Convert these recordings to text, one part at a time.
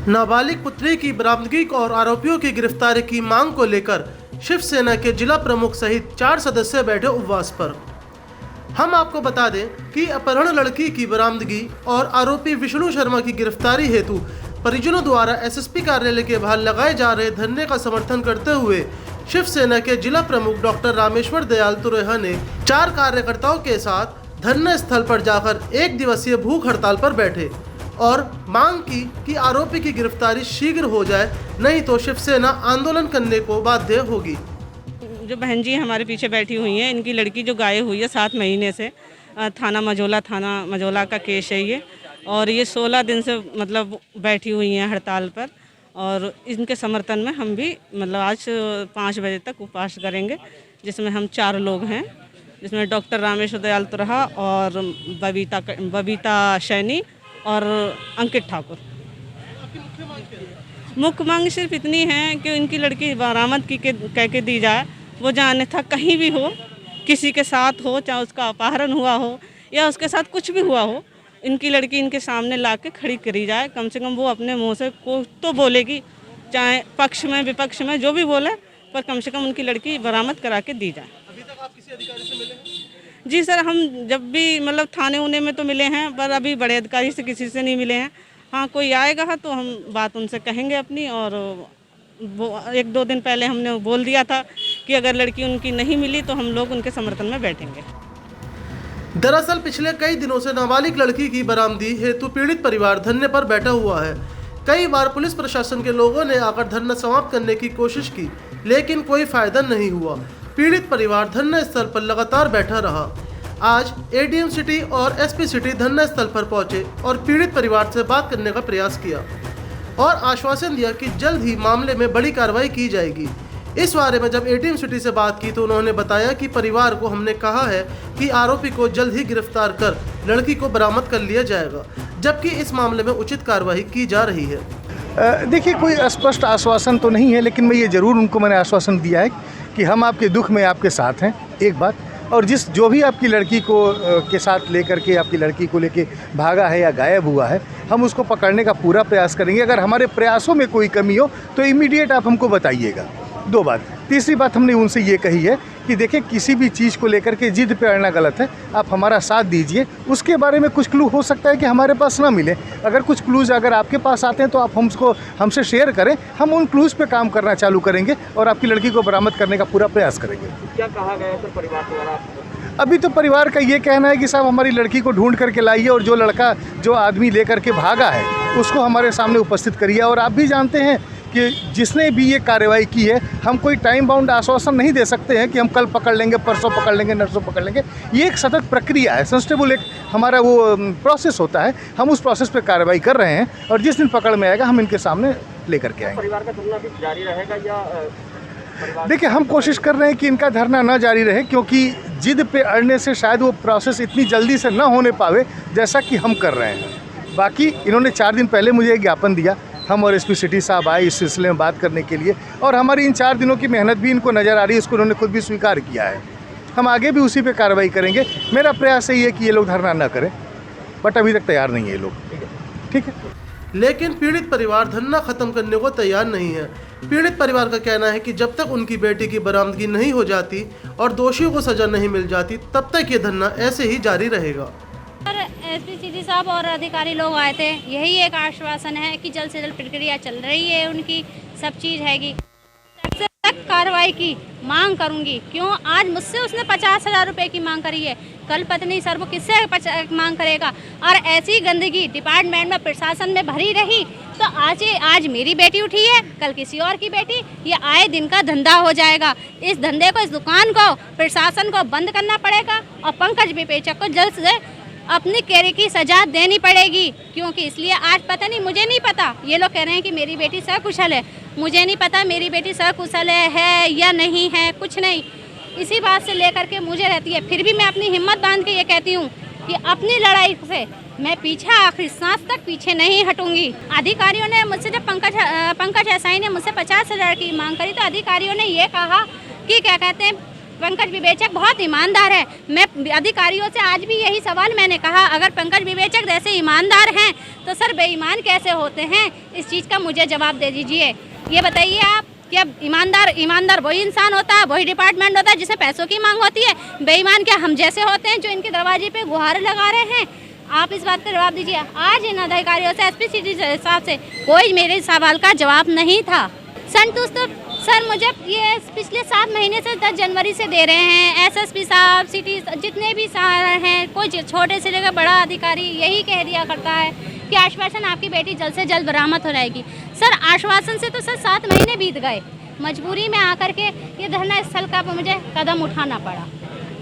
नाबालिग पुत्री की बरामदगी और आरोपियों की गिरफ्तारी की मांग को लेकर शिवसेना के जिला प्रमुख सहित 4 सदस्य बैठे उपवास पर। हम आपको बता दें कि अपहरण लड़की की बरामदगी और आरोपी विष्णु शर्मा की गिरफ्तारी हेतु परिजनों द्वारा एसएसपी कार्यालय के बाहर लगाए जा रहे धरने का समर्थन करते हुए शिवसेना के जिला प्रमुख डॉक्टर रामेश्वर दयाल तुरेहा ने 4 कार्यकर्ताओं के साथ धरना स्थल पर जाकर 1 दिवसीय भूख हड़ताल पर बैठे और मांग की कि आरोपी की गिरफ्तारी शीघ्र हो जाए, नहीं तो शिवसेना आंदोलन करने को बाध्य होगी। जो बहन जी हमारे पीछे बैठी हुई हैं, इनकी लड़की जो गायब हुई है 7 महीने से, थाना मजोला का केस है ये, और ये 16 दिन से मतलब बैठी हुई हैं हड़ताल पर। और इनके समर्थन में हम भी मतलब आज 5 बजे तक उपवास करेंगे, जिसमें हम 4 लोग हैं, जिसमें डॉक्टर रामेश्वर दयाल तुरेहा और बबीता सैनी और अंकित ठाकुर। मुख्य मांग सिर्फ इतनी है कि उनकी लड़की बरामद की कह के दी जाए। वो जाने था कहीं भी हो, किसी के साथ हो, चाहे उसका अपहरण हुआ हो या उसके साथ कुछ भी हुआ हो, इनकी लड़की इनके सामने ला के खड़ी करी जाए। कम से कम वो अपने मुंह से कुछ तो बोलेगी, चाहे पक्ष में विपक्ष में जो भी बोले, पर कम से कम उनकी लड़की बरामद करा के दी जाए। अभी तक आप किसी अधिकारी से मिले हैं? जी सर, हम जब भी मतलब थाने उन्ने में तो मिले हैं, पर अभी बड़े अधिकारी से किसी से नहीं मिले हैं। हाँ, कोई आएगा तो हम बात उनसे कहेंगे अपनी। और वो 1-2 दिन पहले हमने बोल दिया था कि अगर लड़की उनकी नहीं मिली तो हम लोग उनके समर्थन में बैठेंगे। दरअसल पिछले कई दिनों से नाबालिग लड़की की बरामदगी हेतु पीड़ित परिवार धरने पर बैठा हुआ है। कई बार पुलिस प्रशासन के लोगों ने आकर धरना समाप्त करने की कोशिश की, लेकिन कोई फायदा नहीं हुआ। पीड़ित परिवार धरना स्थल पर लगातार बैठा रहा। आज एडीएम सिटी और एसपी सिटी धरना स्थल पर पहुंचे और पीड़ित परिवार से बात करने का प्रयास किया और आश्वासन दिया कि जल्द ही मामले में बड़ी कार्रवाई की जाएगी। इस बारे में जब एडीएम सिटी से बात की तो उन्होंने बताया कि परिवार को हमने कहा है कि आरोपी को जल्द ही गिरफ्तार कर लड़की को बरामद कर लिया जाएगा, जबकि इस मामले में उचित कार्रवाई की जा रही है। देखिए, कोई स्पष्ट आश्वासन तो नहीं है, लेकिन मैं ये ज़रूर उनको मैंने आश्वासन दिया है कि हम आपके दुख में आपके साथ हैं, एक बात। और जो भी आपकी लड़की को के साथ लेकर के आपकी लड़की को लेके भागा है या गायब हुआ है, हम उसको पकड़ने का पूरा प्रयास करेंगे। अगर हमारे प्रयासों में कोई कमी हो तो इमीडिएट आप हमको बताइएगा। 2 बात। तीसरी बात हमने उनसे ये कही है कि देखिए, किसी भी चीज़ को लेकर के जिद पे अड़ना गलत है। आप हमारा साथ दीजिए। उसके बारे में कुछ क्लू हो सकता है कि हमारे पास ना मिले। अगर कुछ क्लूज़ अगर आपके पास आते हैं तो आप हमसे शेयर करें। हम उन क्लूज़ पे काम करना चालू करेंगे और आपकी लड़की को बरामद करने का पूरा प्रयास करेंगे। क्या कहा गया सर परिवार द्वारा? अभी तो परिवार का ये कहना है कि साहब हमारी लड़की को ढूंढ करके लाइए और जो आदमी लेकर के भागा है उसको हमारे सामने उपस्थित करिए। और आप भी जानते हैं कि जिसने भी ये कार्रवाई की है, हम कोई टाइम बाउंड आश्वासन नहीं दे सकते हैं कि हम कल पकड़ लेंगे, परसों पकड़ लेंगे, नरसों पकड़ लेंगे। ये एक सतत प्रक्रिया है, सस्टेबल एक हमारा वो प्रोसेस होता है। हम उस प्रोसेस पे कार्रवाई कर रहे हैं और जिस दिन पकड़ में आएगा हम इनके सामने लेकर के आएंगे। परिवार का धरना भी जारी रहेगा या देखिए, हम कोशिश कर रहे हैं कि इनका धरना ना जारी रहे, क्योंकि जिद पे अड़ने से शायद वो प्रोसेस इतनी जल्दी से ना होने पावे जैसा कि हम कर रहे हैं। बाकी इन्होंने 4 दिन पहले मुझे एक ज्ञापन दिया। हम और एसपी सिटी साहब आए इस सिलसिले में बात करने के लिए, और हमारी इन 4 दिनों की मेहनत भी इनको नज़र आ रही है। इसको उन्होंने खुद भी स्वीकार किया है। हम आगे भी उसी पे कार्रवाई करेंगे। मेरा प्रयास यही है कि ये लोग धरना ना करें, बट अभी तक तैयार नहीं है ये लोग। ठीक है, लेकिन पीड़ित परिवार धरना खत्म करने को तैयार नहीं है। पीड़ित परिवार का कहना है कि जब तक उनकी बेटी की बरामदगी नहीं हो जाती और दोषियों को सजा नहीं मिल जाती, तब तक ये धरना ऐसे ही जारी रहेगा। एसपी सिटी साहब और अधिकारी लोग आए थे, यही एक आश्वासन है कि जल्द से जल्द प्रक्रिया चल रही है, उनकी सब चीज़ हैगी। सबसे सख्त कार्रवाई की मांग करूंगी। क्यों? आज मुझसे उसने 50,000 रुपये की मांग करी है, कल पता नहीं सर वो किससे मांग करेगा। और ऐसी गंदगी डिपार्टमेंट में, प्रशासन में भरी रही तो आज मेरी बेटी उठी है, कल किसी और की बेटी। ये आए दिन का धंधा हो जाएगा। इस धंधे को, इस दुकान को, प्रशासन को बंद करना पड़ेगा और पंकज विपेचक को जल्द से अपनी कैरी की सजा देनी पड़ेगी। क्योंकि इसलिए आज पता नहीं, मुझे नहीं पता, ये लोग कह रहे हैं कि मेरी बेटी सकुशल है। मुझे नहीं पता मेरी बेटी सकुशल है या नहीं है, कुछ नहीं। इसी बात से लेकर के मुझे रहती है। फिर भी मैं अपनी हिम्मत बांध के ये कहती हूँ कि अपनी लड़ाई से मैं पीछे आखिरी सांस तक पीछे नहीं हटूंगी। अधिकारियों ने मुझसे, जब पंकज एसआई ने मुझसे 50,000 की मांग करी तो अधिकारियों ने ये कहा कि क्या कहते हैं, पंकज विवेचक बहुत ईमानदार है। मैं अधिकारियों से आज भी यही सवाल मैंने कहा, अगर पंकज विवेचक जैसे ईमानदार हैं तो सर बेईमान कैसे होते हैं? इस चीज़ का मुझे जवाब दे दीजिए। ये बताइए आप कि अब ईमानदार वही इंसान होता है, वही डिपार्टमेंट होता है जिसे पैसों की मांग होती है। बेईमान क्या हम जैसे होते हैं जो इनके दरवाजे पे गुहार लगा रहे हैं? आप इस बात का जवाब दीजिए। आज इन अधिकारियों से, एसपी सिटी साहब से कोई मेरे सवाल का जवाब नहीं था। संतुष्ट तो सर मुझे ये पिछले 7 महीने से 10 जनवरी से दे रहे हैं। एसएसपी साहब, सिटी जितने भी हैं, कोई छोटे से लेकर बड़ा अधिकारी यही कह दिया करता है कि आश्वासन आपकी बेटी जल्द से जल्द बरामद हो जाएगी। सर आश्वासन से तो सर 7 महीने बीत गए। मजबूरी में आकर के ये धरना स्थल का मुझे कदम उठाना पड़ा।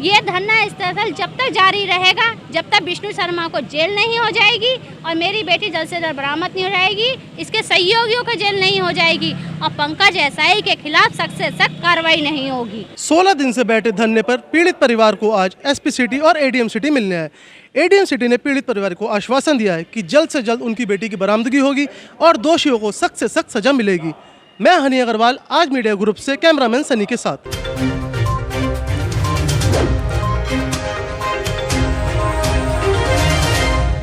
ये धरना स्थल जब तक जारी रहेगा, जब तक विष्णु शर्मा को जेल नहीं हो जाएगी और मेरी बेटी जल्द से जल्द बरामद नहीं हो जाएगी, इसके सहयोगियों को जेल नहीं हो जाएगी और पंकज एसआई के खिलाफ सख्त से सख्त कार्रवाई नहीं होगी। 16 दिन से बैठे धरने पर पीड़ित परिवार को आज एसपी सिटी और एडीएम सिटी मिलने आए। एडीएम सिटी ने पीड़ित परिवार को आश्वासन दिया है कि जल्द से जल्द उनकी बेटी की बरामदगी होगी और दोषियों को सख्त से सख्त सजा मिलेगी। मैं हनी अग्रवाल, आज मीडिया ग्रुप से कैमरामैन सनी के साथ।